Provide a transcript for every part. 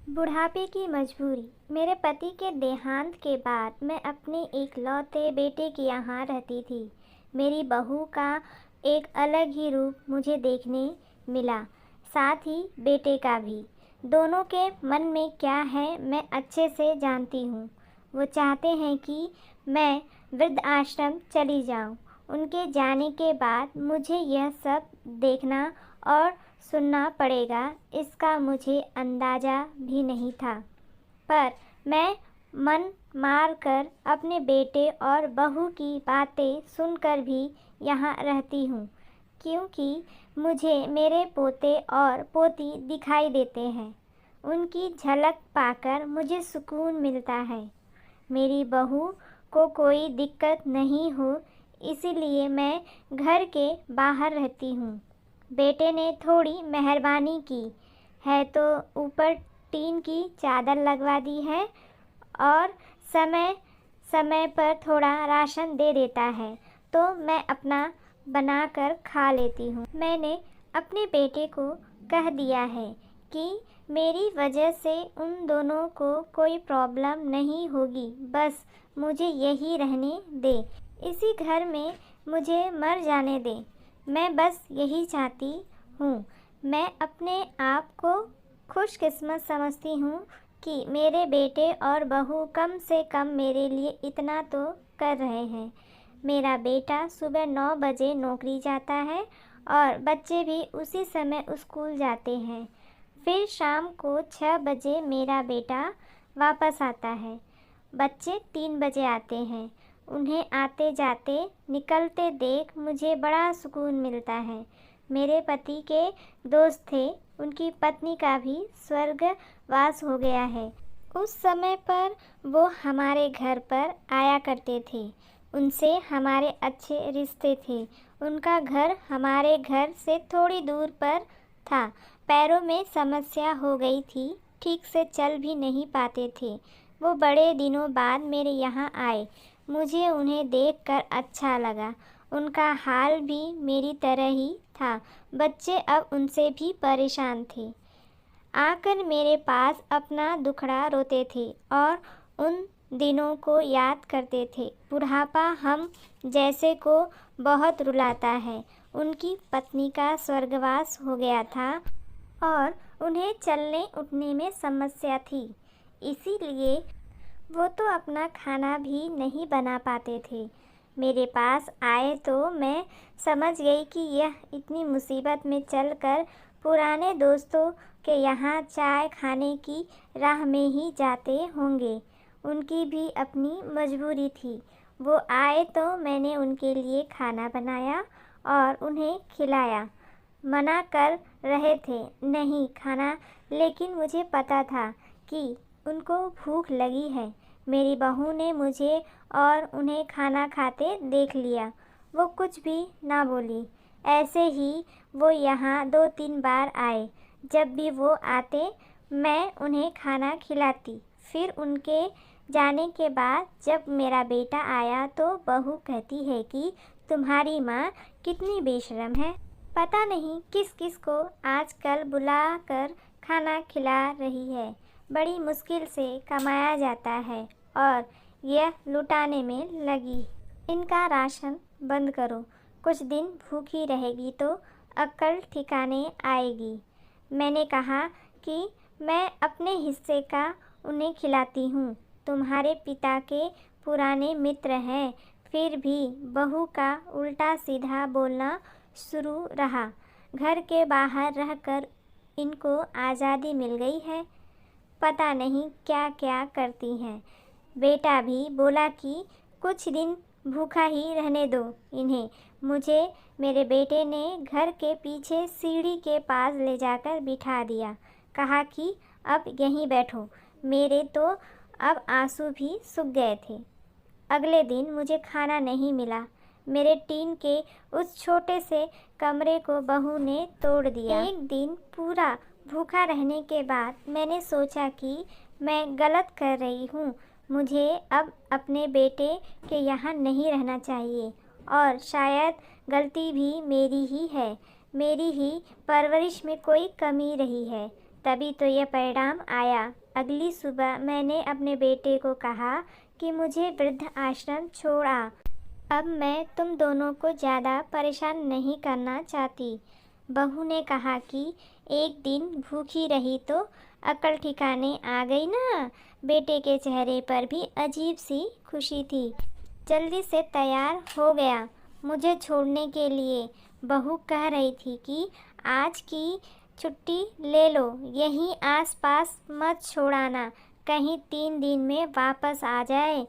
बुढ़ापे की मजबूरी। मेरे पति के देहांत के बाद मैं अपने इकलौते बेटे के यहाँ रहती थी। मेरी बहू का एक अलग ही रूप मुझे देखने मिला, साथ ही बेटे का भी। दोनों के मन में क्या है मैं अच्छे से जानती हूँ। वो चाहते हैं कि मैं वृद्ध आश्रम चली जाऊँ। उनके जाने के बाद मुझे यह सब देखना और सुनना पड़ेगा, इसका मुझे अंदाज़ा भी नहीं था। पर मैं मन मार कर अपने बेटे और बहू की बातें सुनकर भी यहाँ रहती हूँ, क्योंकि मुझे मेरे पोते और पोती दिखाई देते हैं। उनकी झलक पाकर मुझे सुकून मिलता है। मेरी बहू को कोई दिक्कत नहीं हो, इसीलिए मैं घर के बाहर रहती हूँ। बेटे ने थोड़ी मेहरबानी की है तो ऊपर टीन की चादर लगवा दी है और समय समय पर थोड़ा राशन दे देता है, तो मैं अपना बनाकर खा लेती हूँ। मैंने अपने बेटे को कह दिया है कि मेरी वजह से उन दोनों को कोई प्रॉब्लम नहीं होगी, बस मुझे यही रहने दे, इसी घर में मुझे मर जाने दे। मैं बस यही चाहती हूँ। मैं अपने आप को खुशकिस्मत समझती हूँ कि मेरे बेटे और बहू कम से कम मेरे लिए इतना तो कर रहे हैं। मेरा बेटा सुबह 9 बजे नौकरी जाता है और बच्चे भी उसी समय स्कूल जाते हैं। फिर शाम को 6 बजे मेरा बेटा वापस आता है। बच्चे 3 बजे आते हैं। उन्हें आते जाते निकलते देख मुझे बड़ा सुकून मिलता है। मेरे पति के दोस्त थे, उनकी पत्नी का भी स्वर्गवास हो गया है। उस समय पर वो हमारे घर पर आया करते थे। उनसे हमारे अच्छे रिश्ते थे। उनका घर हमारे घर से थोड़ी दूर पर था। पैरों में समस्या हो गई थी, ठीक से चल भी नहीं पाते थे। वो बड़े दिनों बाद मेरे यहाँ आए। मुझे उन्हें देखकर अच्छा लगा। उनका हाल भी मेरी तरह ही था। बच्चे अब उनसे भी परेशान थे। आकर मेरे पास अपना दुखड़ा रोते थे और उन दिनों को याद करते थे। बुढ़ापा हम जैसे को बहुत रुलाता है। उनकी पत्नी का स्वर्गवास हो गया था और उन्हें चलने उठने में समस्या थी, इसीलिए वो तो अपना खाना भी नहीं बना पाते थे। मेरे पास आए तो मैं समझ गई कि यह इतनी मुसीबत में चलकर पुराने दोस्तों के यहाँ चाय खाने की राह में ही जाते होंगे। उनकी भी अपनी मजबूरी थी। वो आए तो मैंने उनके लिए खाना बनाया और उन्हें खिलाया। मना कर रहे थे नहीं खाना, लेकिन मुझे पता था कि उनको भूख लगी है। मेरी बहू ने मुझे और उन्हें खाना खाते देख लिया। वो कुछ भी ना बोली। ऐसे ही वो यहाँ 2-3 बार आए। जब भी वो आते मैं उन्हें खाना खिलाती। फिर उनके जाने के बाद जब मेरा बेटा आया तो बहू कहती है कि तुम्हारी माँ कितनी बेशर्म है, पता नहीं किस किस को आजकल बुला कर खाना खिला रही है। बड़ी मुश्किल से कमाया जाता है और यह लुटाने में लगी। इनका राशन बंद करो, कुछ दिन भूखी रहेगी तो अक्ल ठिकाने आएगी। मैंने कहा कि मैं अपने हिस्से का उन्हें खिलाती हूँ। तुम्हारे पिता के पुराने मित्र हैं। फिर भी बहू का उल्टा सीधा बोलना शुरू रहा। घर के बाहर रहकर इनको आज़ादी मिल गई है, पता नहीं क्या क्या करती हैं। बेटा भी बोला कि कुछ दिन भूखा ही रहने दो इन्हें। मुझे मेरे बेटे ने घर के पीछे सीढ़ी के पास ले जाकर बिठा दिया। कहा कि अब यहीं बैठो। मेरे तो अब आंसू भी सूख गए थे। अगले दिन मुझे खाना नहीं मिला। मेरे टीन के उस छोटे से कमरे को बहू ने तोड़ दिया। एक दिन पूरा भूखा रहने के बाद मैंने सोचा कि मैं गलत कर रही हूँ। मुझे अब अपने बेटे के यहाँ नहीं रहना चाहिए और शायद गलती भी मेरी ही है। मेरी ही परवरिश में कोई कमी रही है। तभी तो यह परिणाम आया। अगली सुबह मैंने अपने बेटे को कहा कि मुझे वृद्ध आश्रम छोड़ आ। अब मैं तुम दोनों को ज़्यादा परेशान नहीं करना चाहती। बहू ने कहा कि एक दिन भूखी रही तो अकल ठिकाने आ गई ना। बेटे के चेहरे पर भी अजीब सी खुशी थी। जल्दी से तैयार हो गया मुझे छोड़ने के लिए। बहू कह रही थी कि आज की छुट्टी ले लो, यहीं आसपास मत छोड़ाना, कहीं 3 दिन में वापस आ जाए।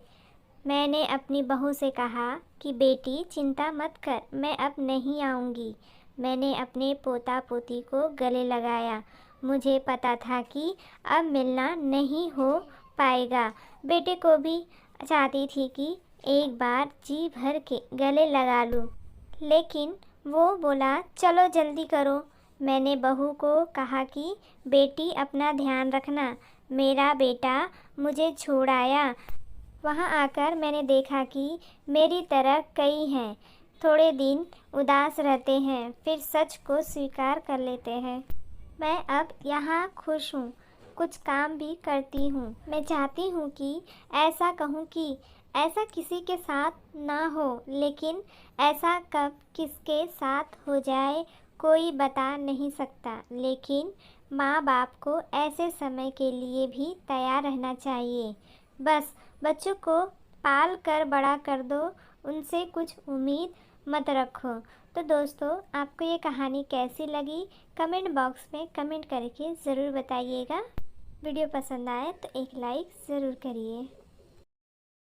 मैंने अपनी बहू से कहा कि बेटी चिंता मत कर, मैं अब नहीं आऊँगी। मैंने अपने पोता पोती को गले लगाया। मुझे पता था कि अब मिलना नहीं हो पाएगा। बेटे को भी चाहती थी कि एक बार जी भर के गले लगा लूं, लेकिन वो बोला चलो जल्दी करो। मैंने बहू को कहा कि बेटी अपना ध्यान रखना। मेरा बेटा मुझे छोड़ आया। वहाँ आकर मैंने देखा कि मेरी तरह कई हैं। थोड़े दिन उदास रहते हैं, फिर सच को स्वीकार कर लेते हैं। मैं अब यहाँ खुश हूँ, कुछ काम भी करती हूँ। मैं चाहती हूँ कि ऐसा कहूँ कि ऐसा किसी के साथ ना हो, लेकिन ऐसा कब किसके साथ हो जाए कोई बता नहीं सकता। लेकिन माँ बाप को ऐसे समय के लिए भी तैयार रहना चाहिए। बस बच्चों को पाल कर बड़ा कर दो, उनसे कुछ उम्मीद मत रखो। तो दोस्तों, आपको ये कहानी कैसी लगी कमेंट बॉक्स में कमेंट करके ज़रूर बताइएगा। वीडियो पसंद आए तो एक लाइक ज़रूर करिए।